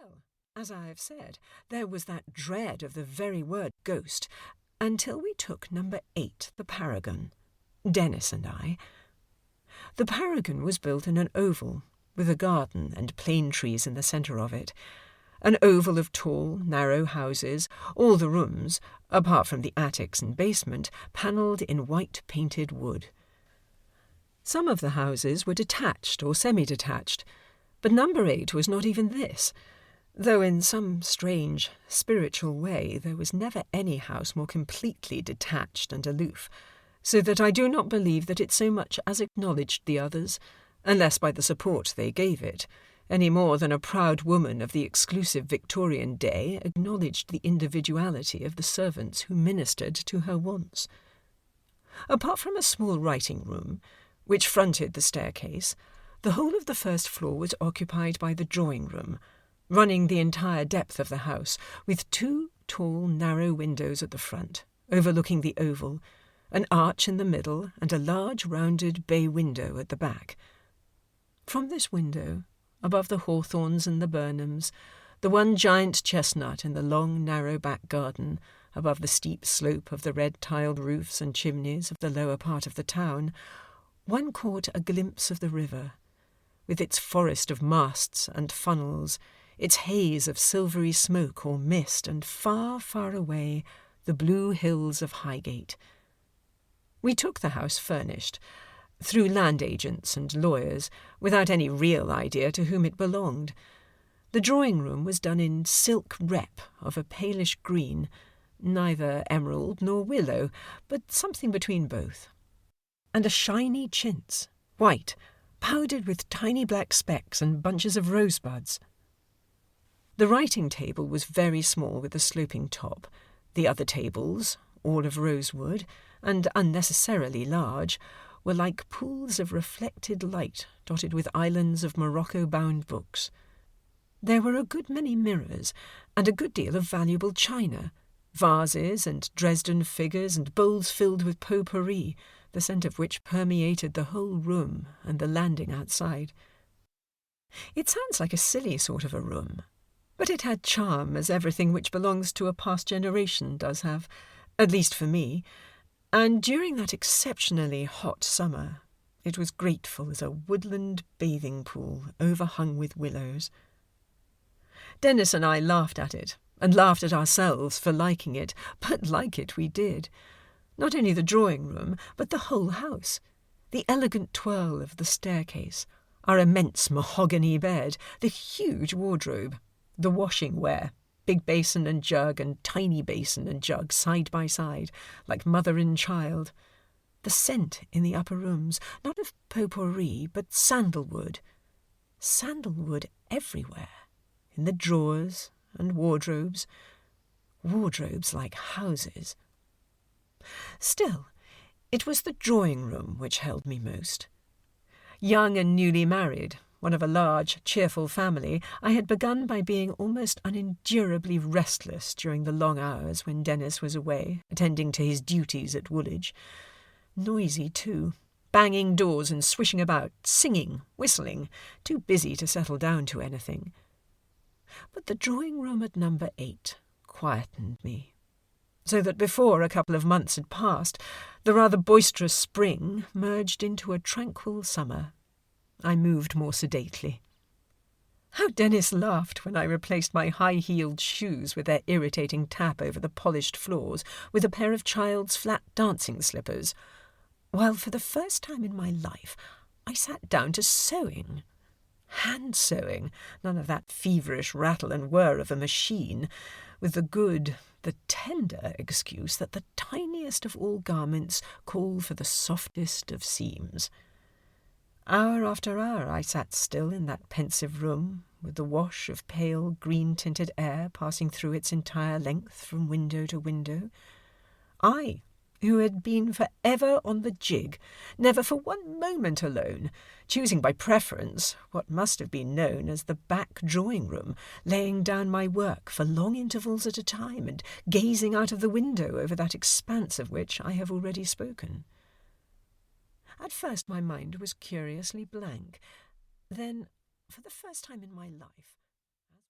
Still, as I have said, there was that dread of the very word ghost, until we took number 8, the Paragon, Dennis and I. The Paragon was built in an oval, with a garden and plane trees in the centre of it. An oval of tall, narrow houses, all the rooms, apart from the attics and basement, panelled in white painted wood. Some of the houses were detached or semi-detached, but number 8 was not even this, though in some strange, spiritual way there was never any house more completely detached and aloof, so that I do not believe that it so much as acknowledged the others, unless by the support they gave it, any more than a proud woman of the exclusive Victorian day acknowledged the individuality of the servants who ministered to her wants. Apart from a small writing-room, which fronted the staircase, the whole of the first floor was occupied by the drawing-room, running the entire depth of the house, with 2 tall, narrow windows at the front, overlooking the oval, an arch in the middle, and a large rounded bay window at the back. From this window, above the hawthorns and the burnhams, the one giant chestnut in the long, narrow back garden, above the steep slope of the red-tiled roofs and chimneys of the lower part of the town, one caught a glimpse of the river, with its forest of masts and funnels, its haze of silvery smoke or mist, and far, far away the blue hills of Highgate. We took the house furnished, through land agents and lawyers, without any real idea to whom it belonged. The drawing-room was done in silk rep of a palish green, neither emerald nor willow, but something between both, and a shiny chintz, white, powdered with tiny black specks and bunches of rosebuds. The writing-table was very small with a sloping top. The other tables, all of rosewood, and unnecessarily large, were like pools of reflected light dotted with islands of Morocco-bound books. There were a good many mirrors, and a good deal of valuable china, vases and Dresden figures and bowls filled with potpourri, the scent of which permeated the whole room and the landing outside. It sounds like a silly sort of a room, but it had charm as everything which belongs to a past generation does have, at least for me, and during that exceptionally hot summer it was grateful as a woodland bathing pool overhung with willows. Dennis and I laughed at it, and laughed at ourselves for liking it, but like it we did. Not only the drawing-room, but the whole house, the elegant twirl of the staircase, our immense mahogany bed, the huge wardrobe, the washing-ware, big basin and jug and tiny basin and jug side by side, like mother and child. The scent in the upper rooms, not of potpourri, but sandalwood. Sandalwood everywhere, in the drawers and wardrobes like houses. Still, it was the drawing-room which held me most. Young and newly married, one of a large, cheerful family, I had begun by being almost unendurably restless during the long hours when Dennis was away, attending to his duties at Woolwich. Noisy, too, banging doors and swishing about, singing, whistling, too busy to settle down to anything. But the drawing-room at number 8 quietened me, so that before a couple of months had passed, the rather boisterous spring merged into a tranquil summer. I moved more sedately. How Dennis laughed when I replaced my high-heeled shoes with their irritating tap over the polished floors with a pair of child's flat dancing slippers, while for the first time in my life I sat down to sewing. Hand-sewing, none of that feverish rattle and whir of a machine, with the tender excuse that the tiniest of all garments call for the softest of seams. Hour after hour I sat still in that pensive room, with the wash of pale green-tinted air passing through its entire length from window to window. I, who had been for ever on the jig, never for one moment alone, choosing by preference what must have been known as the back drawing-room, laying down my work for long intervals at a time and gazing out of the window over that expanse of which I have already spoken. At first my mind was curiously blank. Then, for the first time in my life,